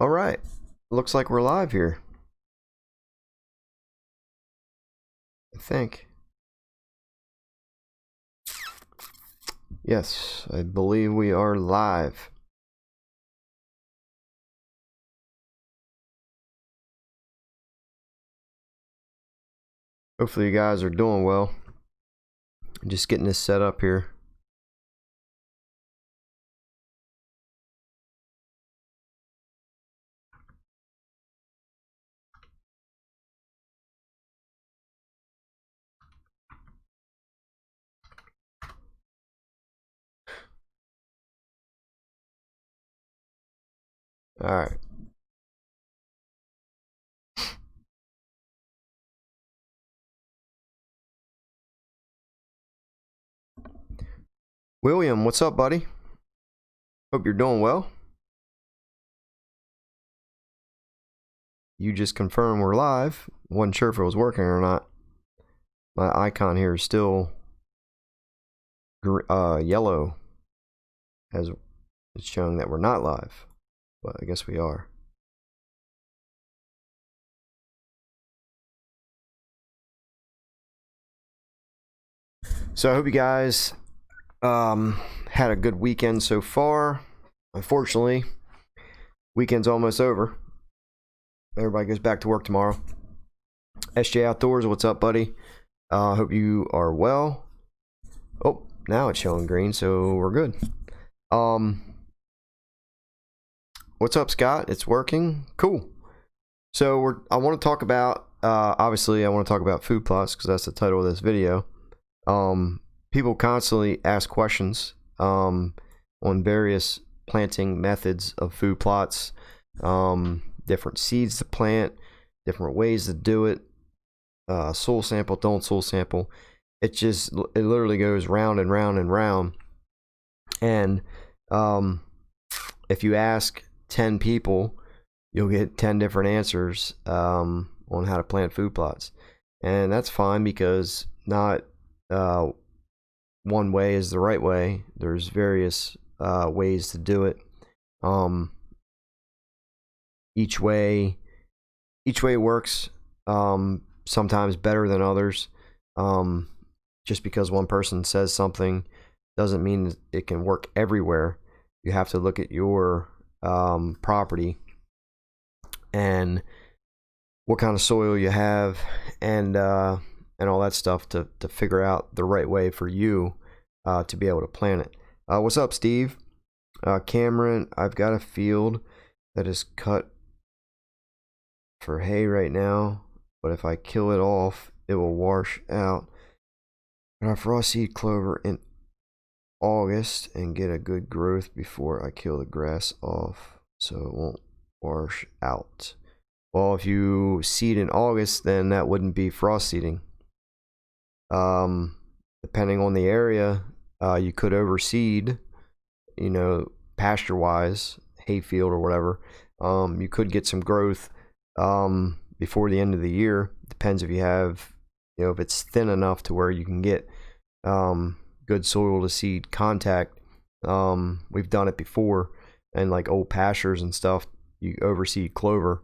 All right, looks like we're live here. I think. Yes, I believe we are live. Hopefully you guys are doing well. Just getting this set up here. All right. William, what's up, buddy? Hope you're doing well. You just confirmed we're live. Wasn't sure if it was working or not. My icon here is still yellow, as it's showing that we're not live, but I guess we are. So I hope you guys had a good weekend so far. Unfortunately, weekend's almost over. Everybody goes back to work tomorrow. SJ Outdoors, what's up, buddy? Hope you are well. Oh, now it's showing green, so we're good. What's up, Scott? It's working. Cool. So I want to talk about, obviously I want to talk about food plots because that's the title of this video. People constantly ask questions on various planting methods of food plots, different seeds to plant, different ways to do it, soil sample, don't soil sample. It literally goes round and round and round. And if you ask 10 people, you'll get 10 different answers on how to plant food plots. And that's fine because not one way is the right way. There's various ways to do it. Each way works sometimes better than others. Just because one person says something doesn't mean it can work everywhere. You have to look at your property and what kind of soil you have and all that stuff to figure out the right way for you to be able to plant it. What's up, Steve? Cameron, I've got a field that is cut for hay right now, but if I kill it off, it will wash out. And I frost seed clover in August and get a good growth before I kill the grass off so it won't wash out. Well, if you seed in August, then that wouldn't be frost seeding. Depending on the area, you could overseed, pasture wise, hayfield or whatever. You could get some growth before the end of the year. Depends if you have, if it's thin enough to where you can get good soil to seed contact. We've done it before, and like old pastures and stuff, you overseed clover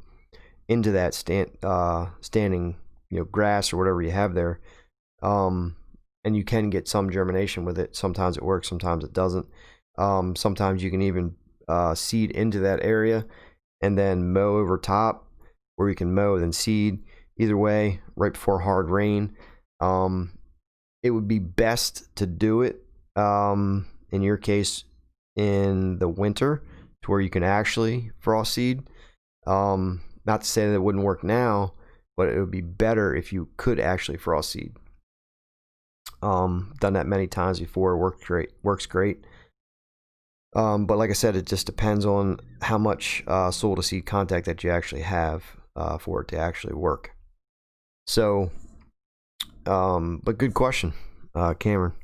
into that standing grass or whatever you have there, and you can get some germination with it. Sometimes it works, sometimes it doesn't. Sometimes you can even seed into that area and then mow over top, or you can mow then seed. Either way, right before hard rain. It would be best to do it, in your case, in the winter, to where you can actually frost seed. Not to say that it wouldn't work now, but it would be better if you could actually frost seed. Done that many times before. Works great. But like I said, it just depends on how much soil to seed contact that you actually have for it to actually work. So, but good question, Cameron.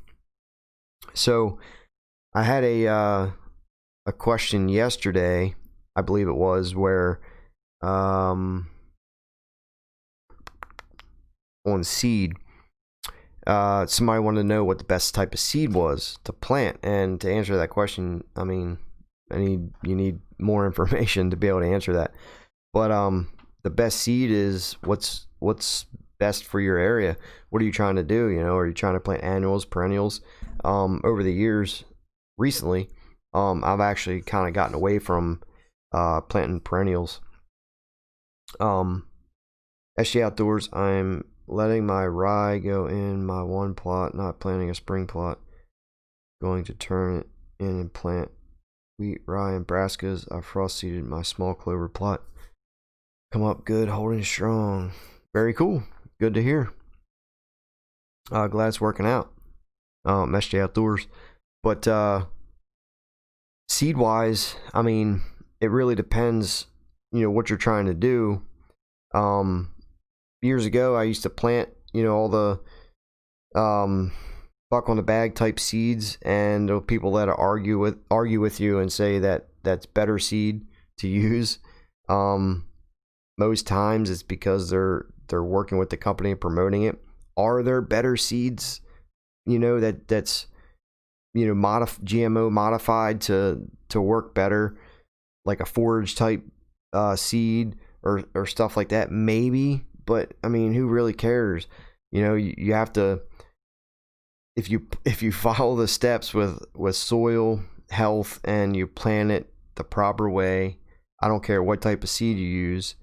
So I had a question yesterday, I believe it was, where on seed, somebody wanted to know what the best type of seed was to plant. And to answer that question, I mean, you need more information to be able to answer that. But the best seed is what's best for your area. What are you trying to do? You know, are you trying to plant annuals, perennials? Over the years, recently, I've actually kind of gotten away from planting perennials. SG Outdoors, I'm letting my rye go in my one plot, not planting a spring plot. Going to turn it in and plant wheat, rye, and brassicas. I frost seeded my small clover plot. Come up good, holding strong. Very cool. Good to hear. Glad it's working out. SJ Outdoors. But seed wise, I mean, it really depends, you know, what you're trying to do. Years ago, I used to plant, you know, all the buck on the bag type seeds, and there were people that argue with you and say that that's better seed to use. Most times it's because they're working with the company and promoting it. Are there better seeds, you know, that's you know, GMO modified to work better, like a forage type seed or stuff like that? Maybe, but I mean, who really cares? You know, you have to, if you follow the steps with soil health and you plant it the proper way, I don't care what type of seed you use,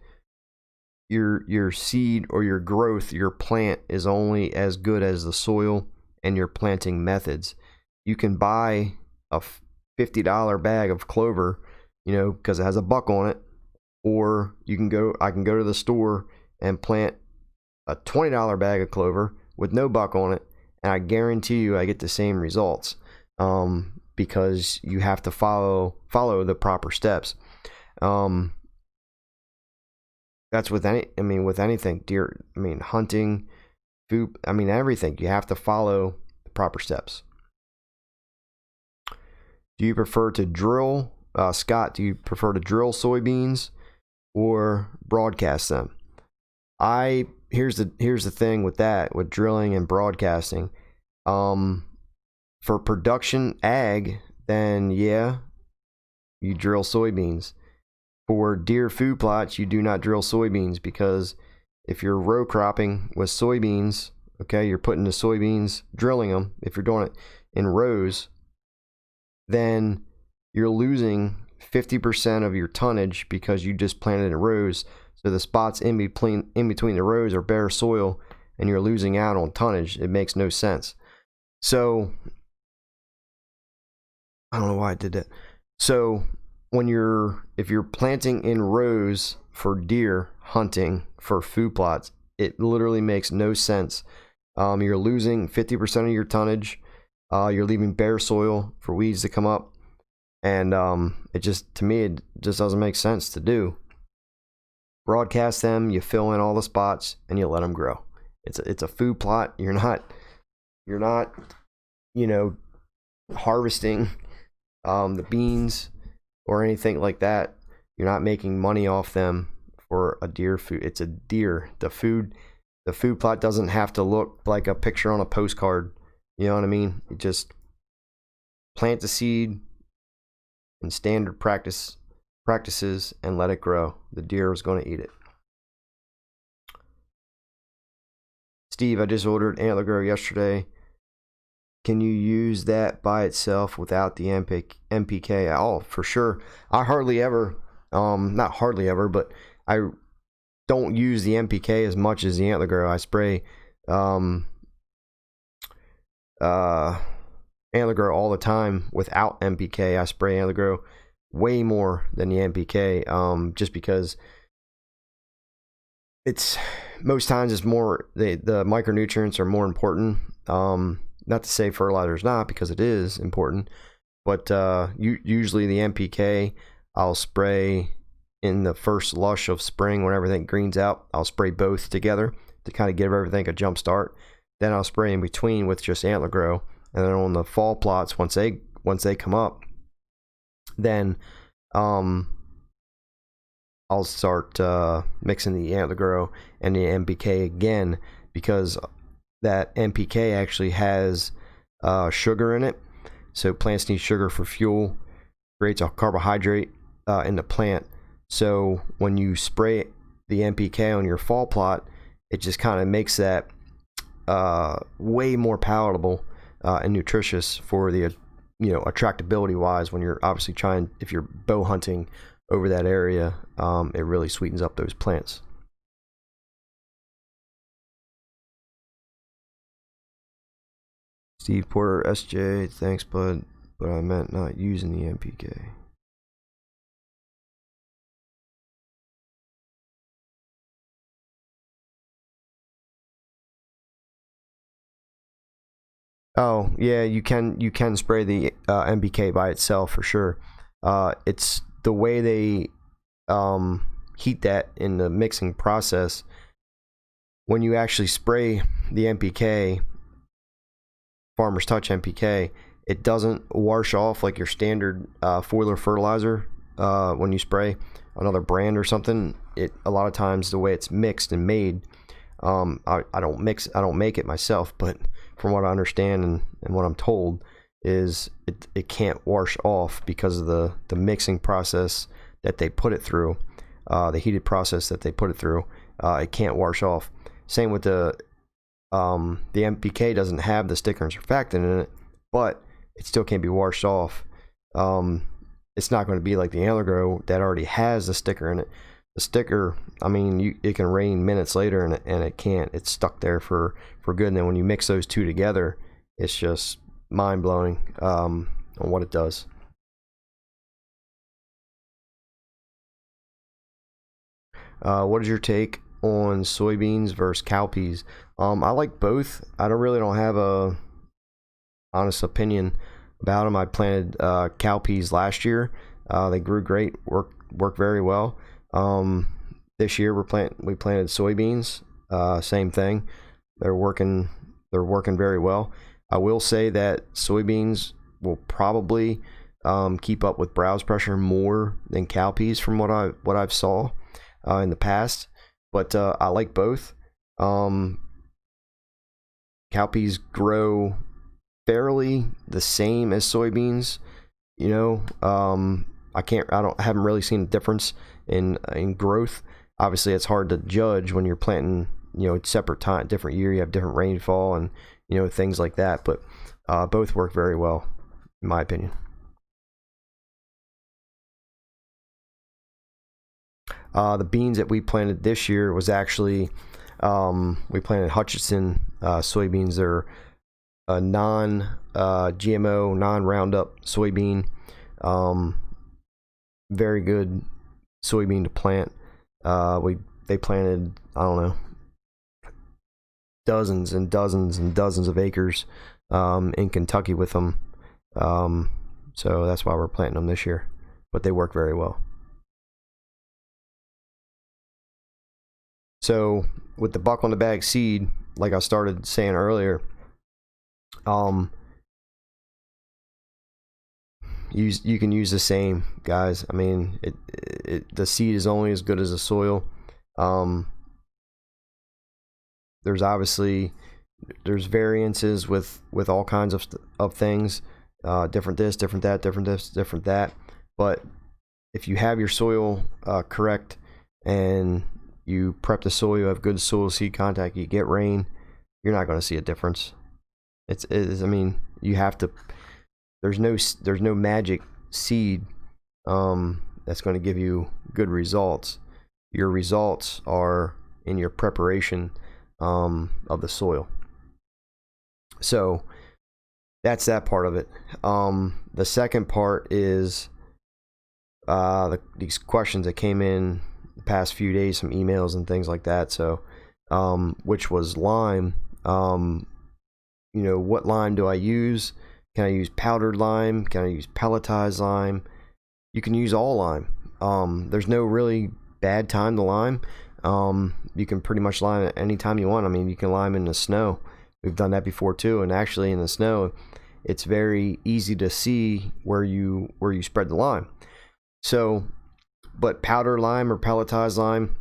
your seed or your growth, your plant is only as good as the soil and your planting methods. You can buy a $50 bag of clover, you know, because it has a buck on it, or I can go to the store and plant a $20 bag of clover with no buck on it, and I guarantee you I get the same results, because you have to follow the proper steps. That's with anything, deer, hunting, food, everything. You have to follow the proper steps. Do you prefer to drill, Scott, do you prefer to drill soybeans or broadcast them? Here's the thing with that, with drilling and broadcasting. For production ag, then yeah, you drill soybeans. For deer food plots, you do not drill soybeans, because if you're row cropping with soybeans, okay, you're putting the soybeans, drilling them, if you're doing it in rows, then you're losing 50% of your tonnage because you just planted in rows. So the spots in between the rows are bare soil, and you're losing out on tonnage. It makes no sense. So I don't know why I did that. So if you're planting in rows for deer hunting for food plots, it literally makes no sense. You're losing 50% of your tonnage. You're leaving bare soil for weeds to come up, and it just doesn't make sense to do. Broadcast them, you fill in all the spots, and you let them grow. It's a food plot. You're not you know, harvesting the beans or anything like that. You're not making money off them for a deer food. It's a deer. The food plot doesn't have to look like a picture on a postcard. You know what I mean? You just plant the seed in standard practices and let it grow. The deer is going to eat it. Steve, I just ordered Antler Grow yesterday. Can you use that by itself without the NPK? Oh, for sure. I hardly ever, not hardly ever, but I don't use the NPK as much as the Antler Grow. I spray Antler Grow all the time without NPK. I spray Antler Grow way more than the NPK, just because it's most times it's more the micronutrients are more important. Not to say fertilizer is not, because it is important, but usually the NPK I'll spray in the first lush of spring when everything greens out. I'll spray both together to kind of give everything a jump start. Then I'll spray in between with just Antler Grow, and then on the fall plots, once they come up, then I'll start mixing the Antler Grow and the NPK again, because that NPK actually has sugar in it. So plants need sugar for fuel, creates a carbohydrate in the plant. So when you spray the NPK on your fall plot, it just kind of makes that way more palatable and nutritious for the attractability wise when you're obviously trying, if you're bow hunting over that area. It really sweetens up those plants. Steve Porter, SJ, thanks bud, but I meant not using the NPK. Oh yeah, you can spray the NPK by itself for sure. It's the way they heat that in the mixing process. When you actually spray the NPK, Farmer's Touch NPK, it doesn't wash off like your standard foiler fertilizer when you spray another brand or something. A lot of times the way it's mixed and made, I don't make it myself, but from what I understand and what I'm told is it can't wash off because of the mixing process that they put it through, the heated process that they put it through. It can't wash off. Same with the NPK doesn't have the sticker and surfactant in it, but it still can't be washed off. It's not going to be like the Antler Grow that already has the sticker in it. The sticker, I mean, it can rain minutes later and it can't. It's stuck there for good. And then when you mix those two together, it's just mind blowing on what it does. What is your take on soybeans versus cowpeas? I like both. I really don't have a honest opinion about them. I planted cowpeas last year. They grew great, worked very well. This year we planted soybeans. Same thing. They're working very well. I will say that soybeans will probably keep up with browse pressure more than cowpeas from what I've saw in the past. But I like both. Cowpeas grow fairly the same as soybeans. I haven't really seen a difference in growth. Obviously it's hard to judge when you're planting, separate time, different year, you have different rainfall and things like that, but both work very well in my opinion. The beans that we planted this year was actually we planted Hutchinson soybeans. They're a non-GMO, non-Roundup soybean. Very good soybean to plant. They planted, I don't know, dozens and dozens and dozens of acres in Kentucky with them. So that's why we're planting them this year. But they work very well. So with the buck on the bag seed, like I started saying earlier, you can use the same, guys. I mean, the seed is only as good as the soil. There's obviously variances with all kinds of things, different this, different that, different this, different that. But if you have your soil correct and you prep the soil, you have good soil seed contact, you get rain, you're not going to see a difference. I mean, you have to. There's no magic seed that's going to give you good results. Your results are in your preparation of the soil. So that's that part of it. The second part is these questions that came in the past few days, some emails and things like that. So which was lime. What lime do I use? Can I use powdered lime? Can I use pelletized lime? You can use all lime. There's no really bad time to lime. You can pretty much lime at any time you want. I mean, you can lime in the snow. We've done that before too. And actually in the snow, it's very easy to see where you spread the lime. So, but powdered lime or pelletized lime.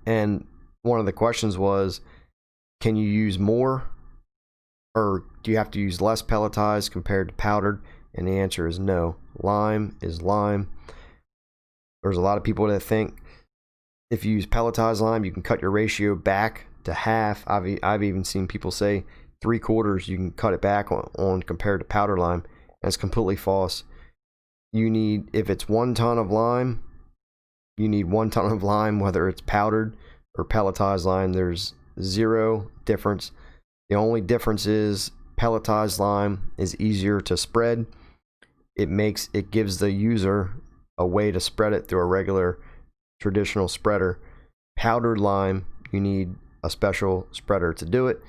And one of the questions was, can you use more? Or do you have to use less pelletized compared to powdered? And the answer is no. Lime is lime. There's a lot of people that think if you use pelletized lime, you can cut your ratio back to half. I've even seen people say 3/4 you can cut it back on compared to powder lime. That's completely false. You need, if it's 1 ton of lime, you need 1 ton of lime, whether it's powdered or pelletized lime. There's zero difference. The only difference is pelletized lime is easier to spread. It gives the user a way to spread it through a regular traditional spreader. Powdered lime, you need a special spreader to do it,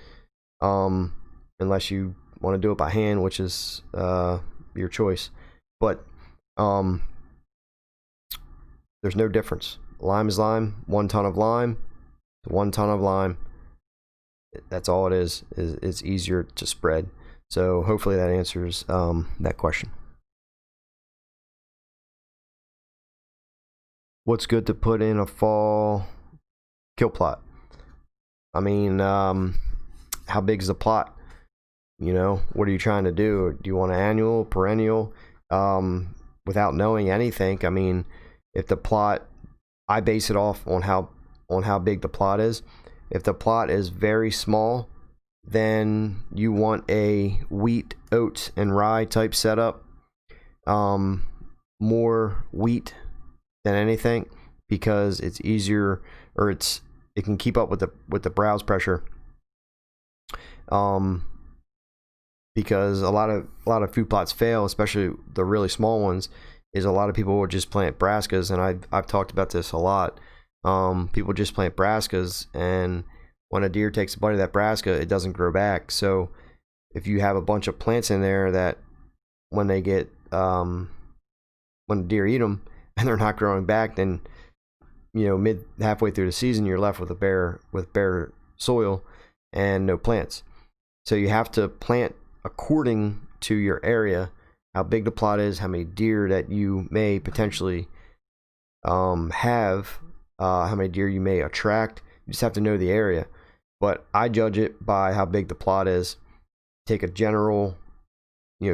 unless you want to do it by hand, which is your choice. But there's no difference. Lime is lime. 1 ton of lime to 1 ton of lime. That's all it is. It's easier to spread. So hopefully that answers that question. What's good to put in a fall kill plot? I mean, how big is the plot? You know, what are you trying to do? Do you want an annual, perennial? Without knowing anything, I mean, if the plot, I base it off on how big the plot is. If the plot is very small, then you want a wheat, oats, and rye type setup. More wheat than anything, because it's easier, or it can keep up with the browse pressure. Because a lot of food plots fail, especially the really small ones, is a lot of people will just plant brassicas, and I've talked about this a lot. People just plant brassicas, and when a deer takes a bite of that brassica, it doesn't grow back. So if you have a bunch of plants in there that when they get when the deer eat them and they're not growing back, then halfway through the season you're left with bare soil and no plants. So you have to plant according to your area, how big the plot is, how many deer that you may potentially have, how many deer you may attract. You just have to know the area. But I judge it by how big the plot is. Take a general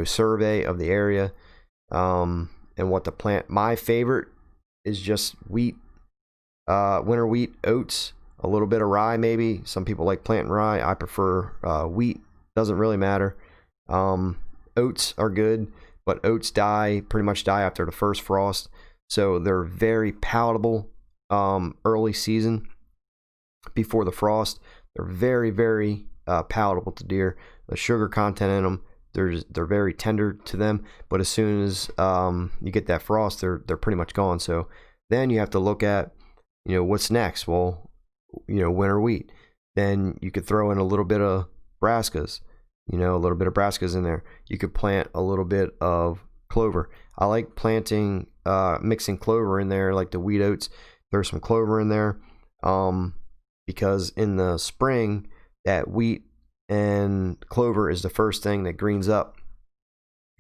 survey of the area, and what to plant. My favorite is just wheat, winter wheat, oats, a little bit of rye maybe. Some people like planting rye. I prefer wheat. Doesn't really matter. Oats are good, but oats pretty much die after the first frost. So they're very palatable early season before the frost. They're very, very palatable to deer. The sugar content in them, they're very tender to them, but as soon as you get that frost, they're pretty much gone. So then you have to look at what's next. Well, winter wheat. Then you could throw in a little bit of brassicas, a little bit of brassicas in there. You could plant a little bit of clover. I like planting mixing clover in there, like the wheat oats. There's some clover in there, because in the spring that wheat and clover is the first thing that greens up.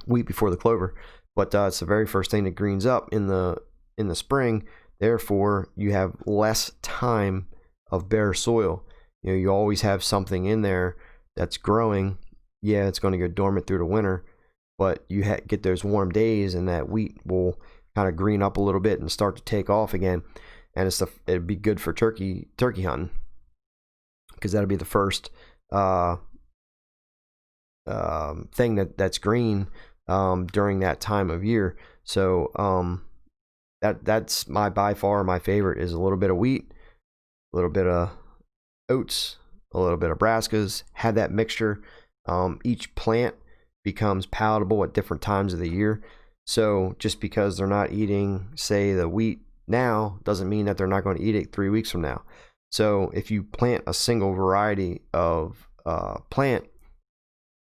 Wheat before the clover, but it's the very first thing that greens up in the spring. Therefore, you have less time of bare soil. You always have something in there that's growing. Yeah, it's going to go dormant through the winter, but you get those warm days, and that wheat will kind of green up a little bit and start to take off again. And it'd be good for turkey hunting, because that'll be the first thing that's green during that time of year. So that's by far my favorite, is a little bit of wheat, a little bit of oats, a little bit of brassicas. Have that mixture. Each plant becomes palatable at different times of the year. So just because they're not eating, say, the wheat now, doesn't mean that they're not going to eat it 3 weeks from now. So if you plant a single variety of plant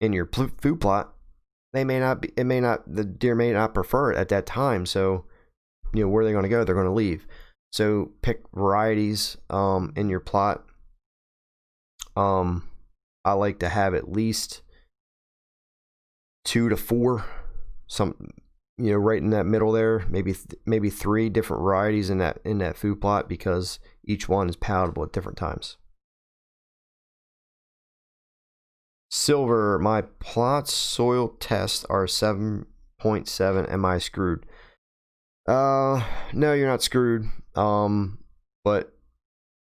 in your food plot, the deer may not prefer it at that time. So where are they going to go? They're going to leave. So pick varieties in your plot. I like to have at least 2 to 4, right in that middle there, maybe 3 different varieties in that food plot, because each one is palatable at different times. Silver, my plot's soil tests are 7.7. Am I screwed? No, you're not screwed. But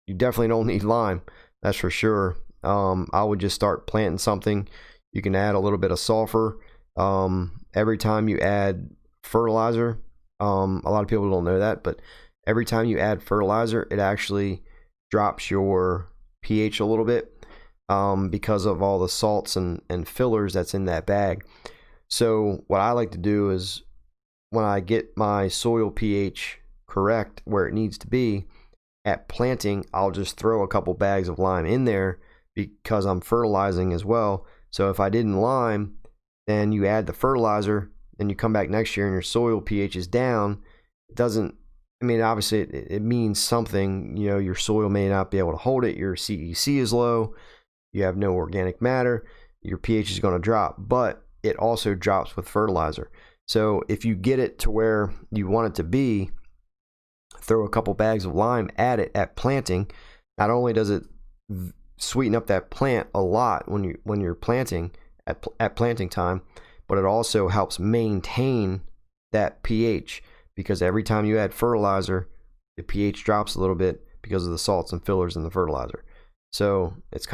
you definitely don't need lime. That's for sure. I would just start planting something. You can add a little bit of sulfur. Every time you add fertilizer, a lot of people don't know that, but every time you add fertilizer, it actually drops your pH a little bit, because of all the salts and fillers that's in that bag. So what I like to do is when I get my soil pH correct where it needs to be, at planting, I'll just throw a couple bags of lime in there because I'm fertilizing as well. So if I didn't lime, then you add the fertilizer, then you come back next year and your soil pH is down. It doesn't, I mean, obviously it means something. You know, your soil may not be able to hold it. Your CEC is low. You have no organic matter. Your pH is going to drop, but it also drops with fertilizer. So if you get it to where you want it to be, throw a couple bags of lime at it at planting. Not only does it sweeten up that plant a lot when you're planting at planting time, but it also helps maintain that pH, because every time you add fertilizer, the pH drops a little bit because of the salts and fillers in the fertilizer. So it's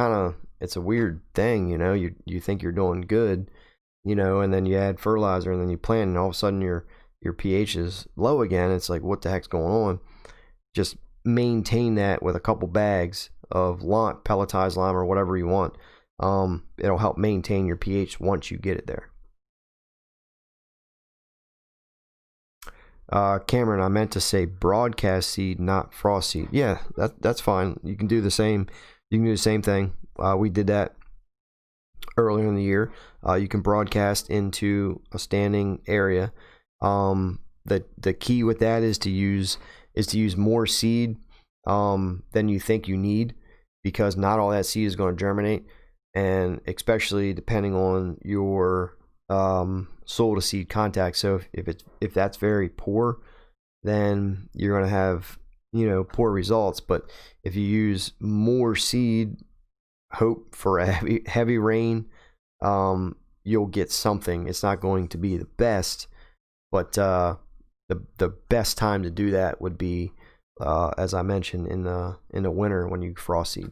a weird thing, you know. You think you're doing good, you know, and then you add fertilizer and then you plant, and all of a sudden your pH is low again. It's like, what the heck's going on? Just maintain that with a couple bags of lime, pelletized lime, or whatever you want. It'll help maintain your pH once you get it there. Cameron, I meant to say broadcast seed, not frost seed. Yeah, that's fine. You can do the same. You can do the same thing. We did that earlier in the year. You can broadcast into a standing area. The key with that is to use more seed than you think you need, because not all that seed is going to germinate, and especially depending on your soil to seed contact. So if that's very poor, then you're going to have, you know, poor results. But if you use more seed, hope for a heavy rain, you'll get something. It's not going to be the best, but the best time to do that would be, as I mentioned, in the winter when you frost seed.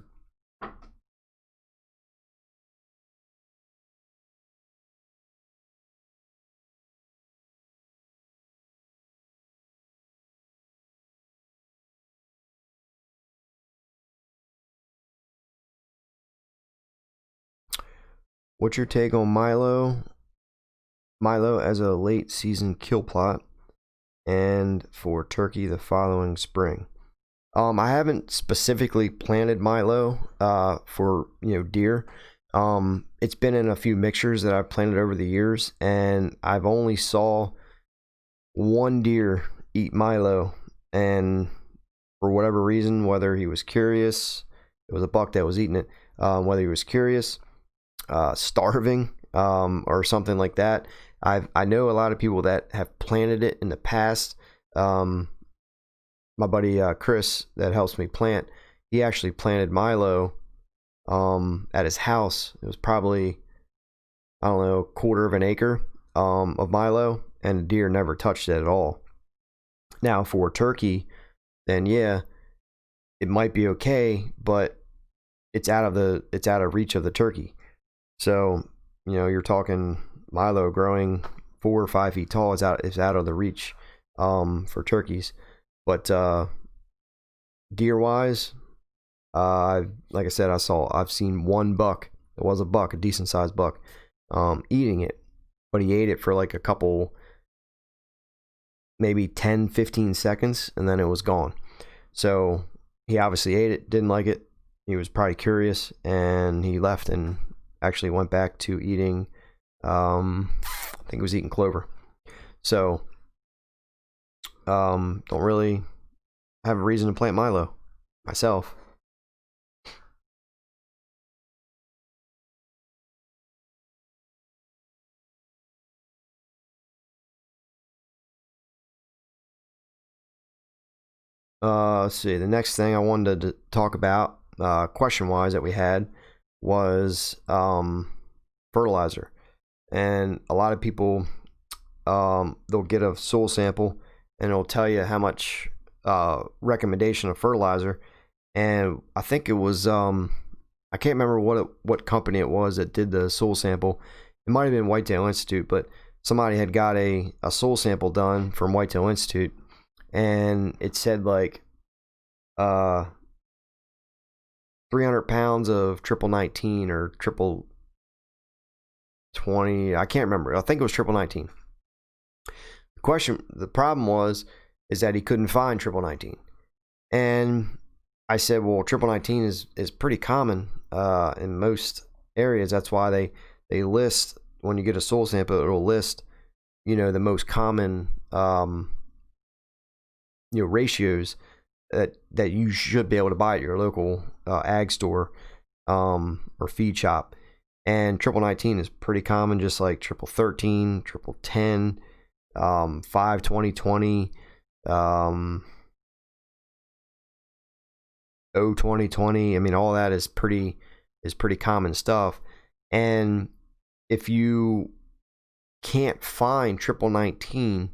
What's your take on Milo as a late season kill plot, and for turkey the following spring? I haven't specifically planted Milo for, you know, deer. It's been in a few mixtures that I've planted over the years, and I've only saw one deer eat Milo, and for whatever reason, whether he was curious, it was a buck that was eating it, whether he was curious, starving, or something like that. I know a lot of people that have planted it in the past. My buddy Chris, that helps me plant, he actually planted Milo at his house. It was probably, I don't know, quarter of an acre of Milo, and the deer never touched it at all. Now for turkey, then yeah, it might be okay, but it's out of reach of the turkey. So, you know, you're talking Milo growing 4 or 5 feet tall. It's out of the reach for turkeys. But deer wise, like I said, I've seen one buck. It was a buck, a decent sized buck, eating it, but he ate it for like a couple, maybe 10-15 seconds, and then it was gone. So he obviously ate it, didn't like it. He was probably curious, and he left and actually went back to eating, I think he was eating clover. So don't really have a reason to plant Milo myself. Let's see. The next thing I wanted to talk about, question-wise, that we had was fertilizer. And a lot of people, they'll get a soil sample and it'll tell you how much recommendation of fertilizer. And I think it was I can't remember what company it was that did the soil sample. It might have been Whitetail Institute, but somebody had got a soil sample done from Whitetail Institute, and it said like 300 pounds of triple 19 or triple 20. I can't remember. I think it was triple 19. The problem is that he couldn't find triple 19, and I said, well, triple 19 is pretty common in most areas. That's why they list, when you get a soil sample, it'll list, the most common ratios that you should be able to buy at your local ag store or feed shop. And triple 19 is pretty common, just like triple 13, triple 10, 5 20 20, 20 20. I mean, all that is pretty common stuff. And if you can't find triple 19,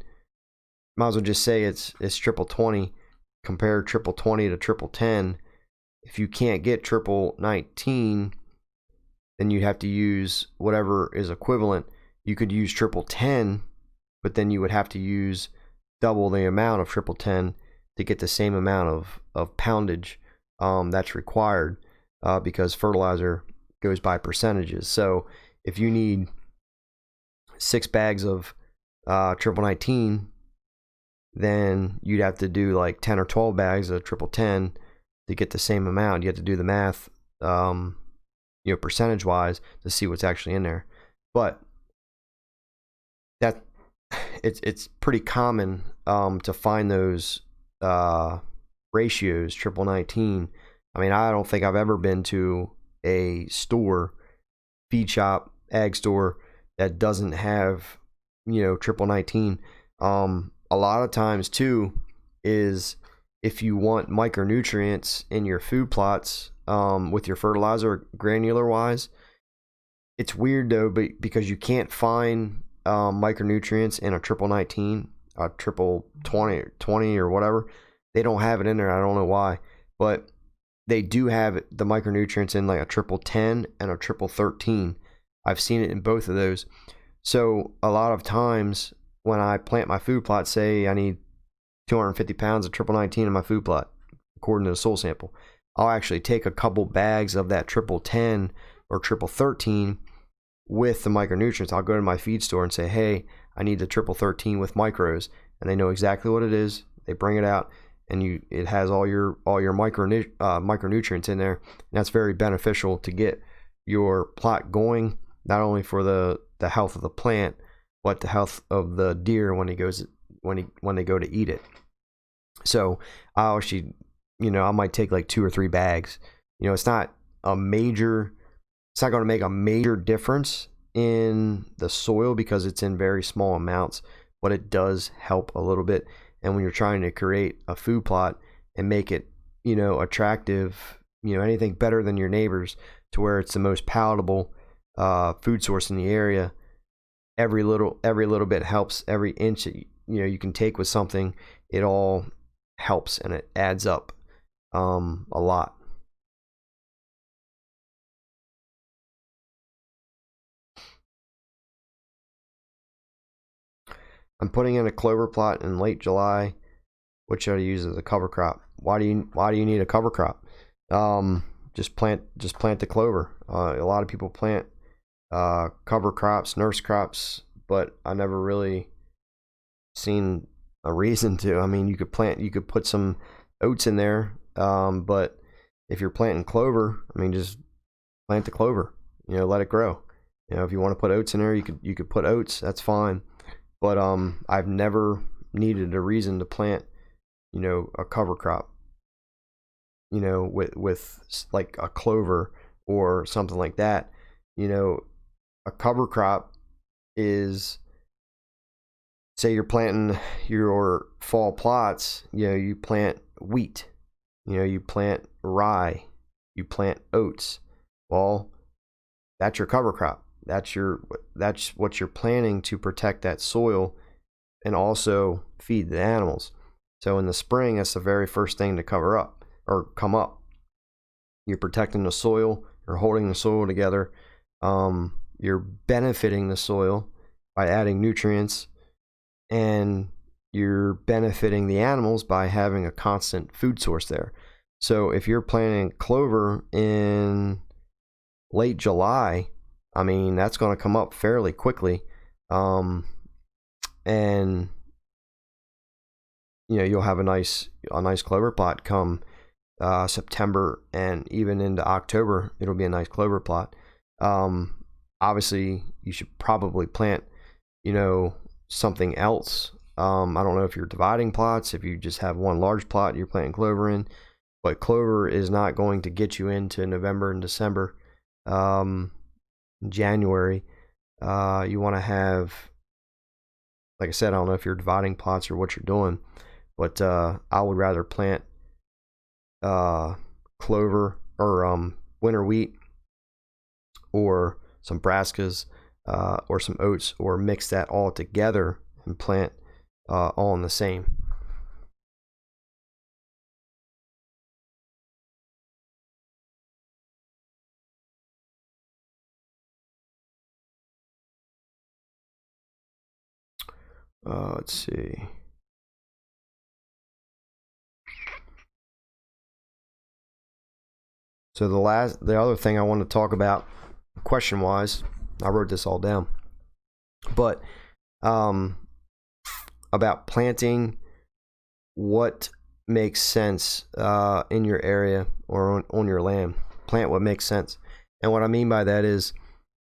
might as well just say it's triple 20. Compare triple 20 to triple 10. If you can't get triple 19, then you have to use whatever is equivalent. You could use triple 10, but then you would have to use double the amount of triple 10 to get the same amount of poundage that's required, because fertilizer goes by percentages. So if you need 6 bags of triple 19, then you'd have to do like 10 or 12 bags of triple 10 to get the same amount. You have to do the math, percentage wise, to see what's actually in there. But that it's pretty common to find those ratios, triple 19. I mean, I don't think I've ever been to a store, feed shop, ag store, that doesn't have triple 19. A lot of times too is if you want micronutrients in your food plots with your fertilizer granular wise, it's weird though, but because you can't find micronutrients in a triple 19, a triple 20 or whatever. They don't have it in there. I don't know why, but they do have the micronutrients in like a triple 10 and a triple 13. I've seen it in both of those. So a lot of times when I plant my food plot, say I need 250 pounds of triple 19 in my food plot, according to the soil sample, I'll actually take a couple bags of that triple 10 or triple 13 with the micronutrients. I'll go to my feed store and say, hey, I need the triple 13 with micros, and they know exactly what it is. They bring it out, and it has all your micronutrients in there. And that's very beneficial to get your plot going, not only for the health of the plant, but the health of the deer when they go to eat it. So I actually, I might take like 2 or 3 bags. It's not going to make a major difference in the soil because it's in very small amounts, but it does help a little bit. And when you're trying to create a food plot and make it, attractive, anything better than your neighbors, to where it's the most palatable food source in the area, every little bit helps. Every inch that you can take with something, it all helps, and it adds up a lot. I'm putting in a clover plot in late July, which I use as a cover crop. Why do you need a cover crop? Just plant the clover. A lot of people plant cover crops, nurse crops, but I never really seen a reason to. I mean, you could put some oats in there, but if you're planting clover, I mean, just plant the clover. Let it grow. If you want to put oats in there, you could put oats. That's fine. But I've never needed a reason to plant, a cover crop, with like a clover or something like that. A cover crop is, say you're planting your fall plots, you plant wheat, you plant rye, you plant oats. Well, that's your cover crop. That's what you're planting to protect that soil and also feed the animals. So in the spring, that's the very first thing to cover up or come up. You're protecting the soil, you're holding the soil together, you're benefiting the soil by adding nutrients, and you're benefiting the animals by having a constant food source there. So if you're planting clover in late July, I mean, that's going to come up fairly quickly. And you'll have a nice clover plot come September, and even into October it'll be a nice clover plot. Obviously you should probably plant something else. I don't know if you're dividing plots, if you just have one large plot you're planting clover in, but clover is not going to get you into November and December. January, you want to have, like I said, I don't know if you're dividing plots or what you're doing, but I would rather plant clover or winter wheat or some brassicas or some oats, or mix that all together and plant all in the same. Let's see. So the other thing I want to talk about, question wise, I wrote this all down, but about planting what makes sense in your area or on your land. Plant what makes sense. And what I mean by that is,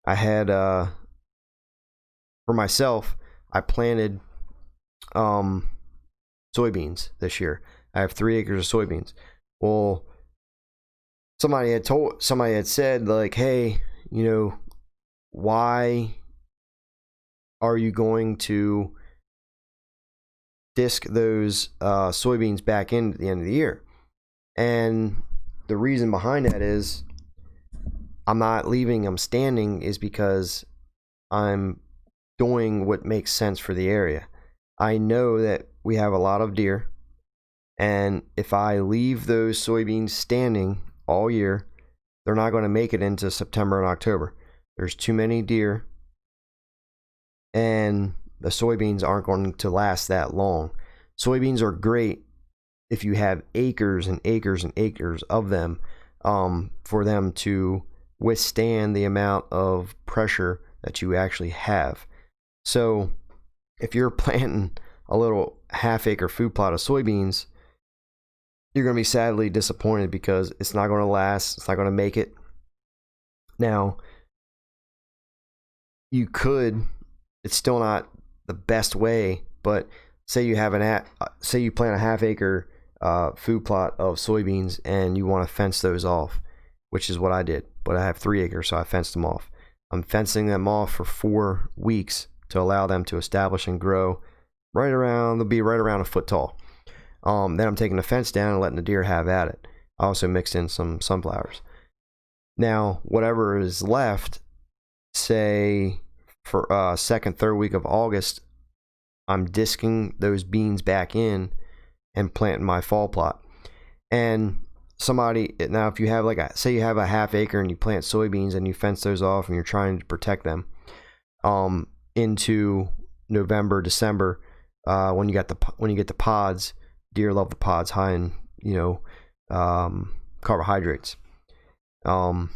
I had for myself, I planted soybeans this year. I have 3 acres of soybeans. Well, somebody had said, like, hey, why are you going to disc those soybeans back in at the end of the year? And the reason behind that is, I'm not leaving them standing, is because I'm doing what makes sense for the area. I know that we have a lot of deer, and if I leave those soybeans standing all year, they're not going to make it into September and October. There's too many deer, and the soybeans aren't going to last that long. Soybeans are great if you have acres and acres and acres of them, for them to withstand the amount of pressure that you actually have. So if you're planting a little half-acre food plot of soybeans, you're going to be sadly disappointed because it's not going to last. It's not going to make it. Now, you could, it's still not the best way, but say you plant a half-acre food plot of soybeans and you want to fence those off, which is what I did. But I have 3 acres, so I fenced them off. I'm fencing them off for 4 weeks to allow them to establish and grow. They'll be right around a foot tall. Then I'm taking the fence down and letting the deer have at it. I also mixed in some sunflowers. Now, whatever is left, say for second, third week of August, I'm disking those beans back in and planting my fall plot. And now if you have say you have a half acre and you plant soybeans and you fence those off and you're trying to protect them into November, December, when you get the pods, deer love the pods high in carbohydrates. When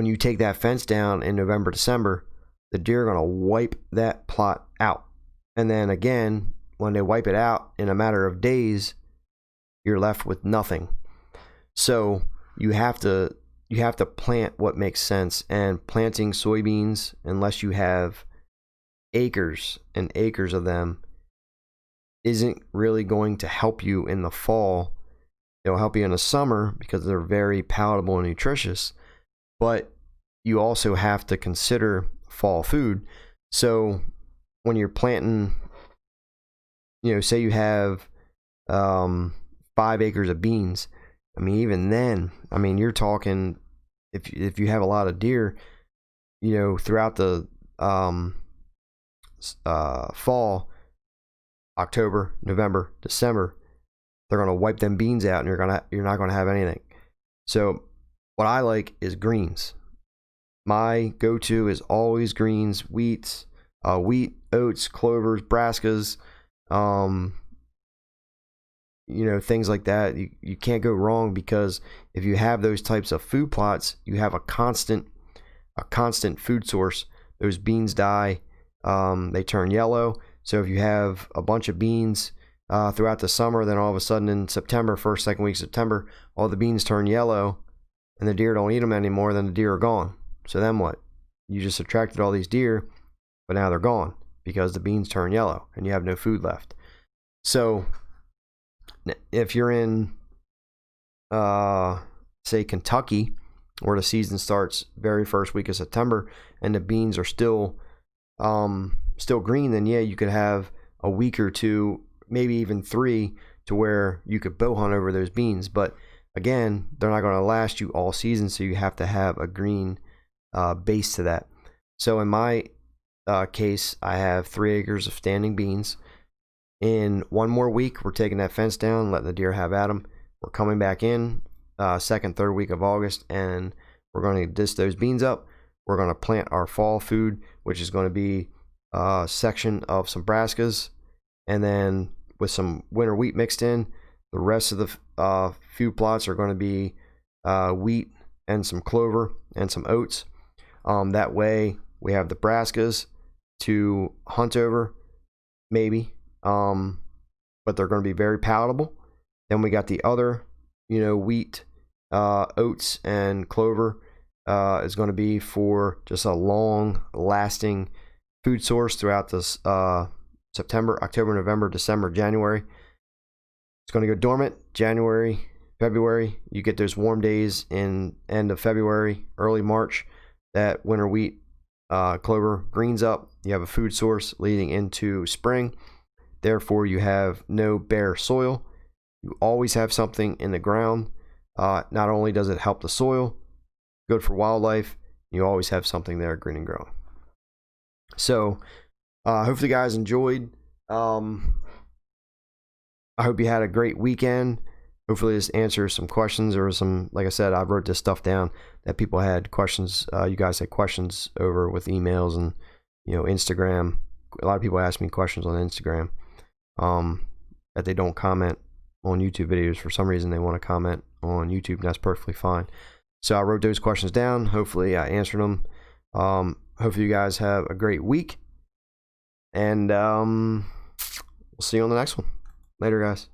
you take that fence down in November, December, the deer are going to wipe that plot out. And then again, when they wipe it out in a matter of days, you're left with nothing. So you have to plant what makes sense. And planting soybeans, unless you have acres and acres of them, isn't really going to help you in the fall. It'll help you in the summer because they're very palatable and nutritious, but you also have to consider fall food. So when you're planting, say you have 5 acres of beans, I mean, even then, I mean, you're talking, if you have a lot of deer, throughout the fall, October, November, December, they're gonna wipe them beans out, and you're not gonna have anything. So what I like is greens. My go-to is always greens, wheat, oats, clovers, brassicas, things like that. You can't go wrong, because if you have those types of food plots, you have a constant food source. Those beans die, they turn yellow. So if you have a bunch of beans throughout the summer, then all of a sudden in September, first, second week of September, all the beans turn yellow and the deer don't eat them anymore, then the deer are gone. So then what? You just attracted all these deer, but now they're gone because the beans turn yellow and you have no food left. So if you're in, say, Kentucky, where the season starts very first week of September and the beans are still green, then yeah, you could have a week or two, maybe even 3, to where you could bow hunt over those beans. But again, they're not going to last you all season, so you have to have a green base to that. So in my case, I have 3 acres of standing beans. In 1 more week, we're taking that fence down, letting the deer have at them. We're coming back in second, third week of August, and we're going to disc those beans up. We're going to plant our fall food, which is going to be a section of some brassicas, and then with some winter wheat mixed in. The rest of the food plots are going to be wheat and some clover and some oats. That way we have the brassicas to hunt over, maybe, but they're going to be very palatable. Then we got the other, wheat, oats, and clover is going to be for just a long lasting food source throughout this September, October, November, December, January. It's going to go dormant January, February. You get those warm days in end of February, early March. That winter wheat, clover greens up. You have a food source leading into spring. Therefore, you have no bare soil. You always have something in the ground. Not only does it help the soil, good for wildlife, you always have something there green and growing. So hopefully you guys enjoyed. I hope you had a great weekend. Hopefully this answers some questions, or some, like I said, I wrote this stuff down that people had questions. You guys had questions over with emails and, Instagram. A lot of people ask me questions on Instagram that they don't comment on YouTube videos. For some reason, they want to comment on YouTube, and that's perfectly fine. So I wrote those questions down. Hopefully I answered them. Hopefully you guys have a great week, and we'll see you on the next one. Later, guys.